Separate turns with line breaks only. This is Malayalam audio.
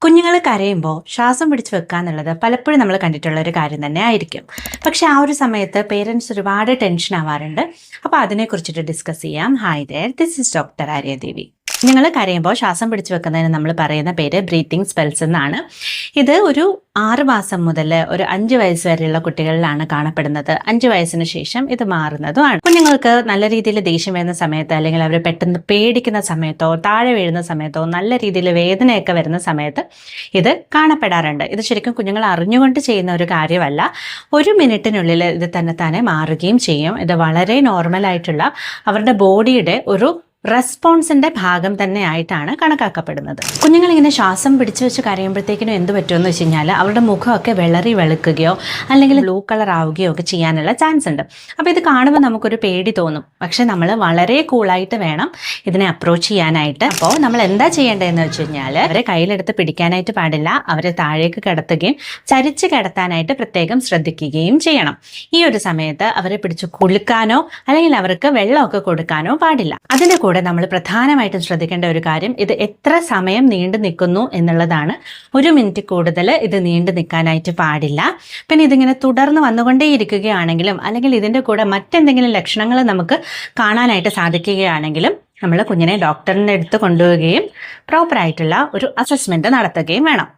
കുഞ്ഞുങ്ങൾ കരയുമ്പോൾ ശ്വാസം പിടിച്ചു വെക്കുക എന്നുള്ളത് പലപ്പോഴും നമ്മൾ കണ്ടിട്ടുള്ള ഒരു കാര്യം തന്നെ ആയിരിക്കും. പക്ഷെ ആ ഒരു സമയത്ത് പേരൻസ് ഒരുപാട് ടെൻഷൻ ആവാറുണ്ട്. അപ്പോൾ അതിനെക്കുറിച്ചിട്ട് ഡിസ്കസ് ചെയ്യാം. Hi there, this is doctor Aryadevi. നിങ്ങൾ കരയുമ്പോൾ ശ്വാസം പിടിച്ചു വെക്കുന്നതിന് നമ്മൾ പറയുന്ന പേര് ബ്രീത്തിങ് സ്പെൽസ് എന്നാണ്. ഇത് ഒരു 6 മാസം മുതൽ ഒരു 5 വയസ്സ് വരെയുള്ള കുട്ടികളിലാണ് കാണപ്പെടുന്നത്. 5 വയസ്സിന് ശേഷം ഇത് മാറുന്നതുമാണ്. കുഞ്ഞുങ്ങൾക്ക് നല്ല രീതിയിൽ ദേഷ്യം വരുന്ന സമയത്ത്, അല്ലെങ്കിൽ അവർ പെട്ടെന്ന് പേടിക്കുന്ന സമയത്തോ താഴെ വീഴുന്ന സമയത്തോ നല്ല രീതിയിൽ വേദനയൊക്കെ വരുന്ന സമയത്ത് ഇത് കാണപ്പെടാറുണ്ട്. ഇത് ശരിക്കും കുഞ്ഞുങ്ങൾ അറിഞ്ഞുകൊണ്ട് ചെയ്യുന്ന ഒരു കാര്യമല്ല. 1 മിനിറ്റിനുള്ളിൽ ഇത് തന്നെ മാറുകയും ചെയ്യും. ഇത് വളരെ നോർമലായിട്ടുള്ള അവരുടെ ബോഡിയുടെ ഒരു റെസ്പോൺസിന്റെ ഭാഗം തന്നെ ആയിട്ടാണ് കണക്കാക്കപ്പെടുന്നത്. കുഞ്ഞുങ്ങളിങ്ങനെ ശ്വാസം പിടിച്ചു വെച്ച് കരയുമ്പോഴത്തേക്കിനും എന്ത് പറ്റുമെന്ന് വെച്ച് കഴിഞ്ഞാൽ അവരുടെ മുഖമൊക്കെ വെളറി വെളുക്കുകയോ അല്ലെങ്കിൽ ബ്ലൂ കളർ ആവുകയോ ഒക്കെ ചെയ്യാനുള്ള ചാൻസ് ഉണ്ട്. അപ്പോൾ ഇത് കാണുമ്പോൾ നമുക്കൊരു പേടി തോന്നും. പക്ഷെ നമ്മൾ വളരെ കൂളായിട്ട് വേണം ഇതിനെ അപ്രോച്ച് ചെയ്യാനായിട്ട്. അപ്പോൾ നമ്മൾ എന്താ ചെയ്യേണ്ടതെന്ന് വെച്ച് കഴിഞ്ഞാൽ അവരെ കയ്യിലെടുത്ത് പിടിക്കാനായിട്ട് പാടില്ല. അവരെ താഴേക്ക് കിടത്തുകയും ചരിച്ച് കിടത്താനായിട്ട് പ്രത്യേകം ശ്രദ്ധിക്കുകയും ചെയ്യണം. ഈ ഒരു സമയത്ത് അവരെ പിടിച്ച് കുലുക്കാനോ അല്ലെങ്കിൽ അവർക്ക് വെള്ളമൊക്കെ കൊടുക്കാനോ പാടില്ല. അതിൻ്റെ കൂടെ നമ്മൾ പ്രധാനമായിട്ടും ശ്രദ്ധിക്കേണ്ട ഒരു കാര്യം, ഇത് എത്ര സമയം നീണ്ടു നിൽക്കുന്നു എന്നുള്ളതാണ്. 1 മിനിറ്റ് കൂടുതൽ ഇത് നീണ്ടു നിൽക്കാനായിട്ട് പാടില്ല. പിന്നെ ഇതിങ്ങനെ തുടർന്ന് വന്നുകൊണ്ടേയിരിക്കുകയാണെങ്കിലും അല്ലെങ്കിൽ ഇതിൻ്റെ കൂടെ മറ്റെന്തെങ്കിലും ലക്ഷണങ്ങൾ നമുക്ക് കാണാനായിട്ട് സാധിക്കുകയാണെങ്കിലും നമ്മൾ കുഞ്ഞിനെ ഡോക്ടറിൻ്റെ അടുത്ത് കൊണ്ടുപോവുകയും പ്രോപ്പറായിട്ടുള്ള ഒരു അസസ്മെൻറ്റ് നടത്തുകയും വേണം.